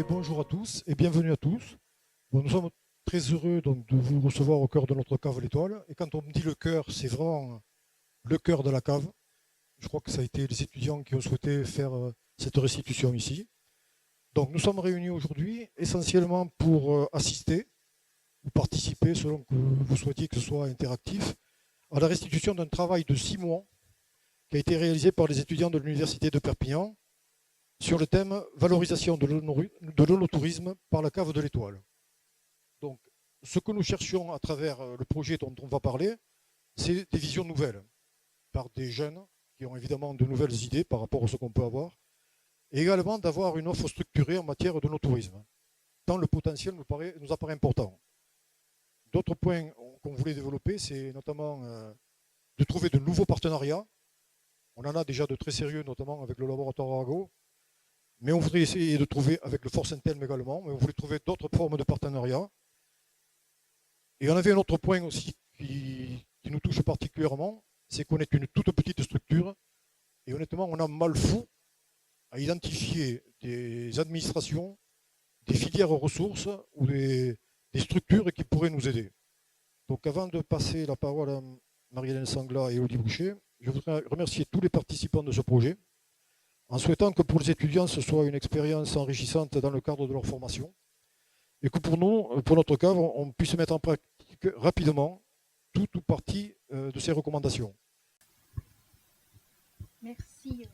Bonjour à tous et bienvenue à tous. Nous sommes très heureux donc, de vous recevoir au cœur de notre cave L'Étoile. Et quand on me dit le cœur, c'est vraiment le cœur de la cave. Je crois que ça a été les étudiants qui ont souhaité faire cette restitution ici. Donc nous sommes réunis aujourd'hui essentiellement pour assister ou participer, selon que vous souhaitiez que ce soit interactif, à la restitution d'un travail de 6 mois qui a été réalisé par les étudiants de l'Université de Perpignan sur le thème valorisation de l'onotourisme par la cave de l'Étoile. Donc, ce que nous cherchions à travers le projet dont on va parler, c'est des visions nouvelles par des jeunes qui ont évidemment de nouvelles idées par rapport à ce qu'on peut avoir, et également d'avoir une offre structurée en matière de tourisme, tant le potentiel nous apparaît important. D'autres points qu'on voulait développer, c'est notamment de trouver de nouveaux partenariats. On en a déjà de très sérieux, notamment avec le laboratoire Arago, mais on voudrait essayer de trouver avec le Force Intelm également, mais on voulait trouver d'autres formes de partenariat. Et on avait un autre point aussi qui nous touche particulièrement, c'est qu'on est une toute petite structure, et honnêtement, on a mal fou à identifier des administrations, des filières ressources ou des structures qui pourraient nous aider. Donc avant de passer la parole à Marie-Hélène Sangla et Elodie Boucher, je voudrais remercier tous les participants de ce projet, en souhaitant que pour les étudiants, ce soit une expérience enrichissante dans le cadre de leur formation, et que pour nous, pour notre cave, on puisse mettre en pratique rapidement tout ou partie de ces recommandations. Merci.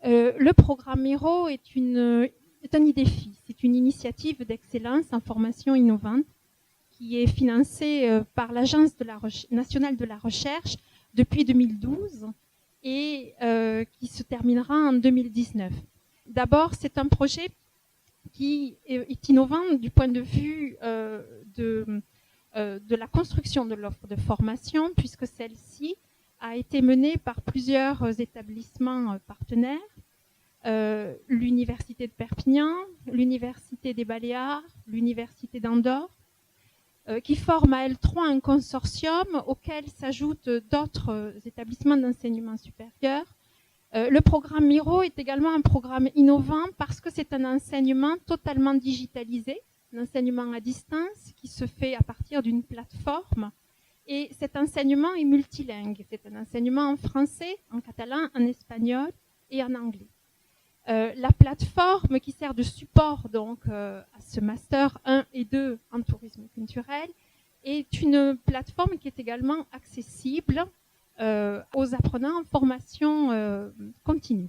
Le programme Miro est un IDEFI, c'est une initiative d'excellence en formation innovante qui est financée par l'Agence nationale de la recherche depuis 2012 et qui se terminera en 2019. D'abord, c'est un projet qui est innovant du point de vue de la construction de l'offre de formation, puisque celle-ci a été menée par plusieurs établissements partenaires, l'Université de Perpignan, l'Université des Baléares, l'Université d'Andorre, qui forment à L3 un consortium auquel s'ajoutent d'autres établissements d'enseignement supérieur. Le programme Miro est également un programme innovant parce que c'est un enseignement totalement digitalisé, un enseignement à distance qui se fait à partir d'une plateforme. Et cet enseignement est multilingue. C'est un enseignement en français, en catalan, en espagnol et en anglais. La plateforme qui sert de support donc à ce master 1 et 2 en tourisme culturel est une plateforme qui est également accessible aux apprenants en formation continue.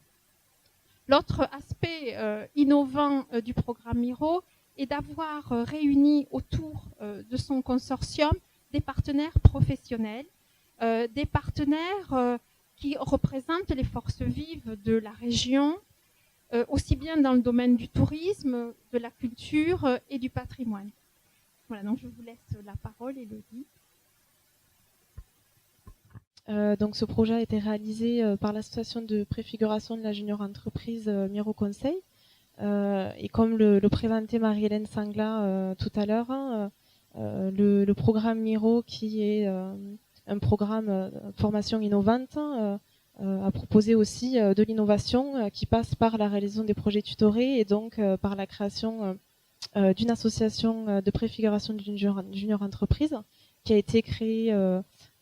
L'autre aspect innovant du programme Miro est d'avoir réuni autour de son consortium des partenaires professionnels, des partenaires qui représentent les forces vives de la région, aussi bien dans le domaine du tourisme, de la culture et du patrimoine. Voilà, donc je vous laisse la parole, Elodie. Donc ce projet a été réalisé par l'association de préfiguration de la junior entreprise Miro Conseil. Et comme le présentait Marie-Hélène Sangla tout à l'heure, le programme Miro, qui est un programme formation innovante, a proposé aussi de l'innovation qui passe par la réalisation des projets tutorés et donc par la création d'une association de préfiguration d'une junior entreprise qui a été créée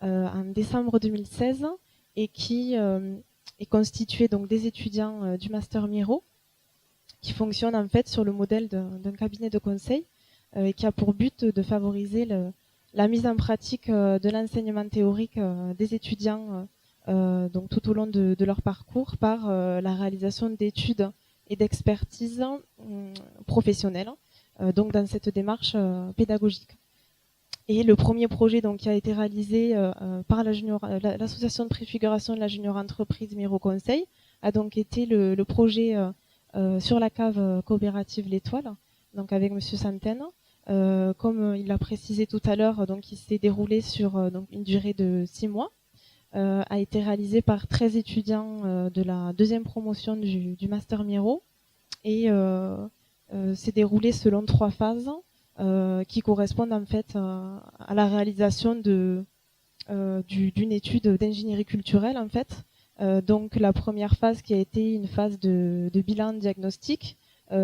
en décembre 2016 et qui est constituée donc des étudiants du master Miro qui fonctionne en fait sur le modèle d'un cabinet de conseil et qui a pour but de favoriser la mise en pratique de l'enseignement théorique des étudiants donc tout au long de leur parcours par la réalisation d'études et d'expertise professionnelle donc dans cette démarche pédagogique. Et le premier projet donc, qui a été réalisé par l'association de préfiguration de la junior entreprise Miro Conseil a donc été le projet sur la cave coopérative L'Étoile, donc avec Monsieur Santaine. Comme il l'a précisé tout à l'heure, donc il s'est déroulé sur donc une durée de 6 mois, a été réalisé par 13 étudiants de la deuxième promotion du Master Miro et s'est déroulé selon 3 phases qui correspondent en fait à la réalisation d'une étude d'ingénierie culturelle en fait. Donc la première phase qui a été une phase de bilan diagnostique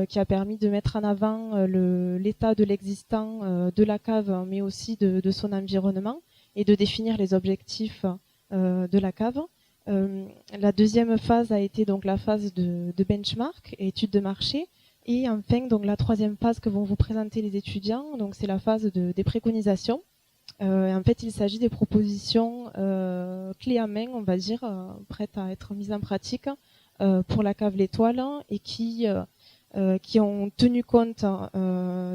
qui a permis de mettre en avant l'état de l'existant de la cave, mais aussi de son environnement, et de définir les objectifs de la cave. La deuxième phase a été donc la phase de benchmark, étude de marché, et enfin donc la troisième phase que vont vous présenter les étudiants, donc c'est la phase des préconisations. En fait, il s'agit des propositions clés en main, on va dire, prêtes à être mises en pratique pour la cave L'Étoile, et qui ont tenu compte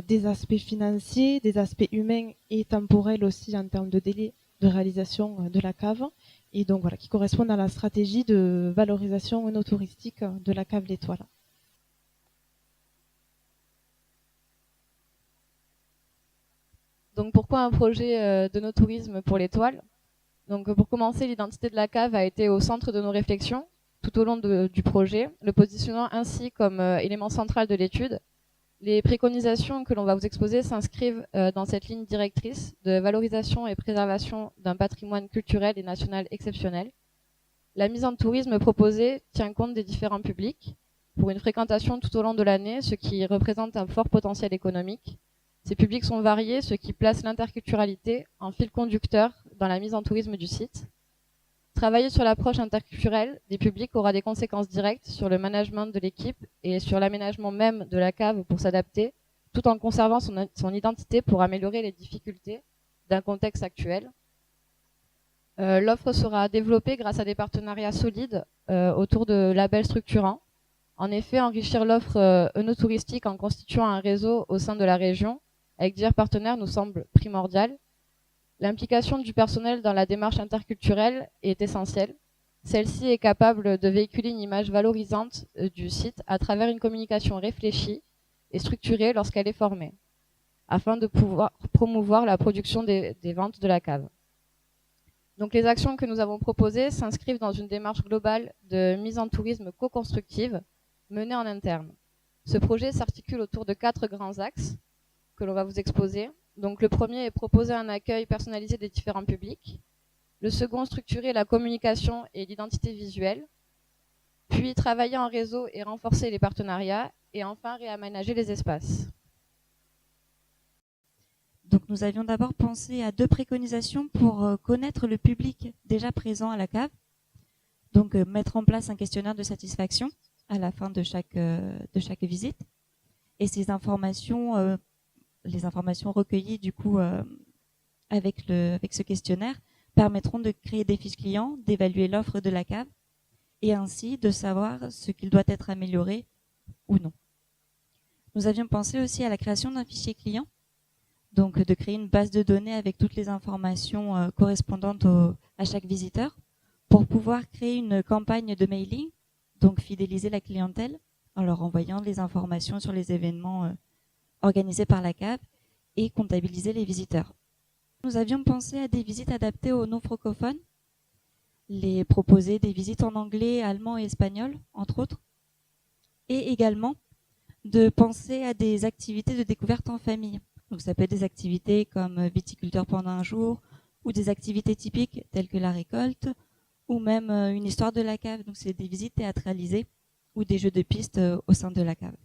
des aspects financiers, des aspects humains et temporels aussi en termes de délai de réalisation de la cave, et donc voilà, qui correspondent à la stratégie de valorisation œnotouristique de la cave L'Étoile. Donc pourquoi un projet d'œnotourisme pour l'Étoile? Donc pour commencer, l'identité de la cave a été au centre de nos réflexions tout au long du projet, le positionnant ainsi comme élément central de l'étude. Les préconisations que l'on va vous exposer s'inscrivent dans cette ligne directrice de valorisation et préservation d'un patrimoine culturel et national exceptionnel. La mise en tourisme proposée tient compte des différents publics pour une fréquentation tout au long de l'année, ce qui représente un fort potentiel économique. Ces publics sont variés, ce qui place l'interculturalité en fil conducteur dans la mise en tourisme du site. Travailler sur l'approche interculturelle des publics aura des conséquences directes sur le management de l'équipe et sur l'aménagement même de la cave pour s'adapter, tout en conservant son identité pour améliorer les difficultés d'un contexte actuel. L'offre sera développée grâce à des partenariats solides autour de labels structurants. En effet, enrichir l'offre œnotouristique en constituant un réseau au sein de la région avec divers partenaires nous semble primordial. L'implication du personnel dans la démarche interculturelle est essentielle. Celle-ci est capable de véhiculer une image valorisante du site à travers une communication réfléchie et structurée lorsqu'elle est formée, afin de pouvoir promouvoir la production des ventes de la cave. Donc les actions que nous avons proposées s'inscrivent dans une démarche globale de mise en tourisme co-constructive menée en interne. Ce projet s'articule autour de 4 grands axes que l'on va vous exposer. Donc le premier est proposer un accueil personnalisé des différents publics. Le second, structurer la communication et l'identité visuelle. Puis travailler en réseau et renforcer les partenariats. Et enfin, réaménager les espaces. Donc nous avions d'abord pensé à 2 préconisations pour connaître le public déjà présent à la cave. Donc mettre en place un questionnaire de satisfaction à la fin de chaque visite. Et ces informations, les informations recueillies du coup avec ce questionnaire permettront de créer des fiches clients, d'évaluer l'offre de la cave et ainsi de savoir ce qu'il doit être amélioré ou non. Nous avions pensé aussi à la création d'un fichier client, donc de créer une base de données avec toutes les informations correspondantes à chaque visiteur pour pouvoir créer une campagne de mailing, donc fidéliser la clientèle en leur envoyant les informations sur les événements organisés par la cave et comptabiliser les visiteurs. Nous avions pensé à des visites adaptées aux non-francophones, les proposer des visites en anglais, allemand et espagnol, entre autres, et également de penser à des activités de découverte en famille. Donc ça peut être des activités comme viticulteur pendant un jour, ou des activités typiques telles que la récolte, ou même une histoire de la cave. Donc c'est des visites théâtralisées ou des jeux de piste au sein de la cave.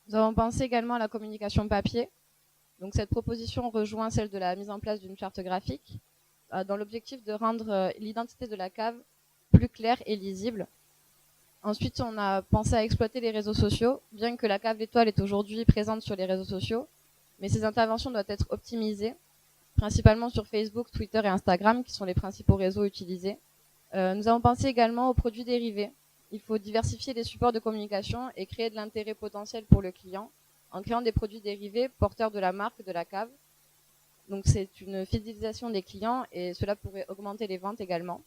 Nous avons pensé également à la communication papier. Donc cette proposition rejoint celle de la mise en place d'une charte graphique dans l'objectif de rendre l'identité de la cave plus claire et lisible. Ensuite, on a pensé à exploiter les réseaux sociaux, bien que la cave L'Étoile est aujourd'hui présente sur les réseaux sociaux, mais ces interventions doivent être optimisées, principalement sur Facebook, Twitter et Instagram, qui sont les principaux réseaux utilisés. Nous avons pensé également aux produits dérivés. Il faut diversifier les supports de communication et créer de l'intérêt potentiel pour le client en créant des produits dérivés porteurs de la marque de la cave. Donc c'est une fidélisation des clients et cela pourrait augmenter les ventes également.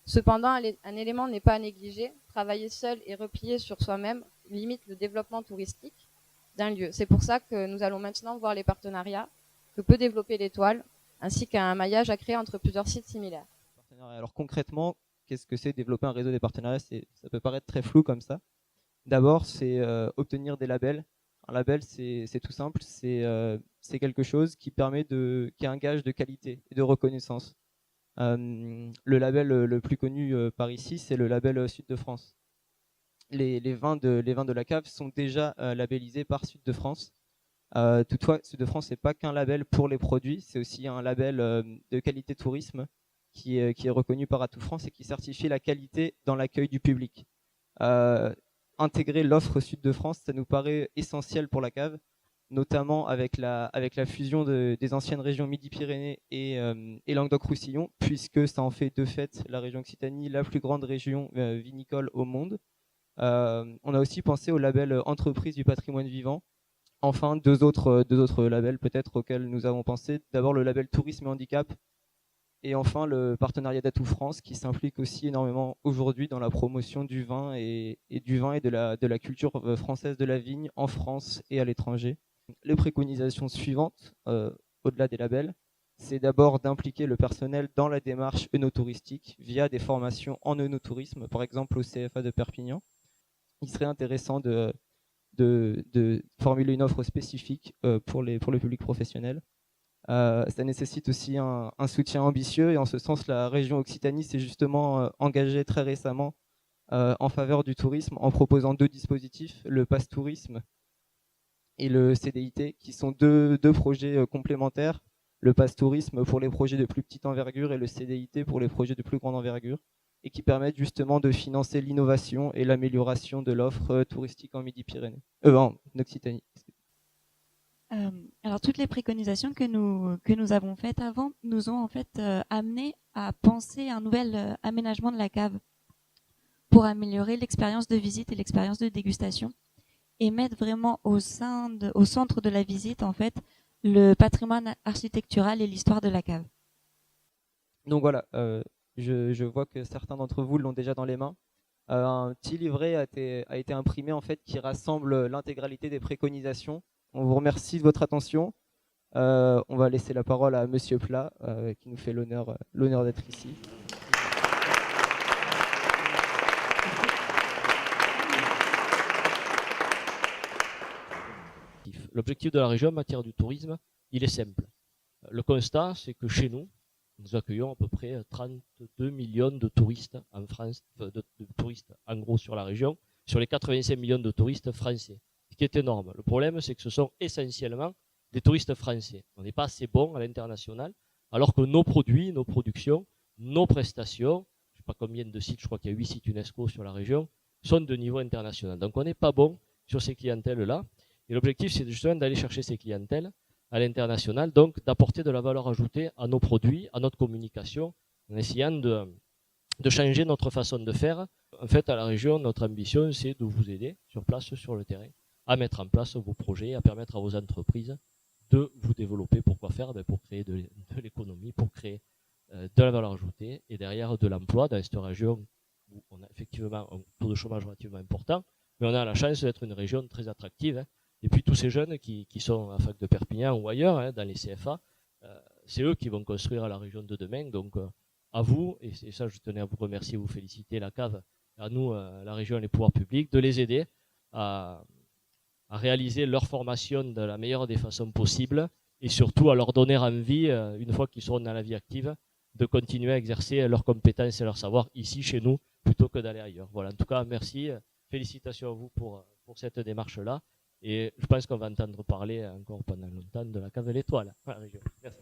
Cependant, un élément n'est pas à négliger. Travailler seul et replié sur soi-même limite le développement touristique d'un lieu. C'est pour ça que nous allons maintenant voir les partenariats que peut développer l'Étoile, ainsi qu'un maillage à créer entre plusieurs sites similaires. Alors concrètement, qu'est-ce que c'est développer un réseau des partenariats? Ça peut paraître très flou comme ça. D'abord, c'est obtenir des labels. Un label, c'est tout simple, c'est quelque chose qui permet qui est un gage de qualité et de reconnaissance. Le label le plus connu par ici, c'est le label Sud de France. les vins de la cave sont déjà labellisés par Sud de France. Toutefois, Sud de France, c'est pas qu'un label pour les produits, c'est aussi un label de qualité tourisme qui est reconnu par Atout France et qui certifie la qualité dans l'accueil du public. Intégrer l'offre Sud de France, ça nous paraît essentiel pour la cave, notamment avec la fusion des anciennes régions Midi-Pyrénées et Languedoc-Roussillon, puisque ça en fait de fait la région Occitanie la plus grande région vinicole au monde. On a aussi pensé au label Entreprise du patrimoine vivant. Enfin, deux autres labels peut-être auxquels nous avons pensé. D'abord le label Tourisme et Handicap, et enfin le partenariat d'Atout France qui s'implique aussi énormément aujourd'hui dans la promotion du vin et de la culture française de la vigne en France et à l'étranger. Les préconisations suivantes, au-delà des labels, c'est d'abord d'impliquer le personnel dans la démarche œnotouristique via des formations en œnotourisme, par exemple au CFA de Perpignan. Il serait intéressant de formuler une offre spécifique pour le public professionnel. Ça nécessite aussi un soutien ambitieux, et en ce sens, la région Occitanie s'est justement engagée très récemment en faveur du tourisme en proposant 2 dispositifs, le Pass Tourisme et le CDIT, qui sont deux projets complémentaires. Le Pass Tourisme pour les projets de plus petite envergure et le CDIT pour les projets de plus grande envergure, et qui permettent justement de financer l'innovation et l'amélioration de l'offre touristique en Midi-Pyrénées, en Occitanie. Alors toutes les préconisations que nous avons faites avant nous ont en fait amené à penser un nouvel aménagement de la cave pour améliorer l'expérience de visite et l'expérience de dégustation, et mettre vraiment au centre de la visite en fait le patrimoine architectural et l'histoire de la cave. Donc voilà, je vois que certains d'entre vous l'ont déjà dans les mains. Un petit livret a été imprimé en fait qui rassemble l'intégralité des préconisations. On vous remercie de votre attention. On va laisser la parole à Monsieur Plat qui nous fait l'honneur d'être ici. L'objectif de la région en matière du tourisme, il est simple. Le constat, c'est que chez nous, nous accueillons à peu près 32 millions de touristes en France, de touristes en gros sur la région, sur les 85 millions de touristes français, ce qui est énorme. Le problème, c'est que ce sont essentiellement des touristes français. On n'est pas assez bon à l'international, alors que nos produits, nos productions, nos prestations, je ne sais pas combien de sites, je crois qu'il y a 8 sites UNESCO sur la région, sont de niveau international. Donc on n'est pas bon sur ces clientèles-là. Et l'objectif, c'est justement d'aller chercher ces clientèles à l'international, donc d'apporter de la valeur ajoutée à nos produits, à notre communication, en essayant de changer notre façon de faire. En fait, à la région, notre ambition, c'est de vous aider sur place, sur le terrain, à mettre en place vos projets, à permettre à vos entreprises de vous développer. Pourquoi faire? Pour créer de l'économie, pour créer de la valeur ajoutée et derrière de l'emploi dans cette région où on a effectivement un taux de chômage relativement important, mais on a la chance d'être une région très attractive. Et puis tous ces jeunes qui sont à la fac de Perpignan ou ailleurs, dans les CFA, c'est eux qui vont construire la région de demain. Donc à vous, et ça je tenais à vous remercier, vous féliciter, la cave, à nous, la région et les pouvoirs publics, de les aider à réaliser leur formation de la meilleure des façons possibles, et surtout à leur donner envie, une fois qu'ils seront dans la vie active, de continuer à exercer leurs compétences et leur savoir ici, chez nous, plutôt que d'aller ailleurs. Voilà, en tout cas, merci, félicitations à vous pour cette démarche-là. Et je pense qu'on va entendre parler encore pendant longtemps de la cave de l'Étoile à la région. Merci.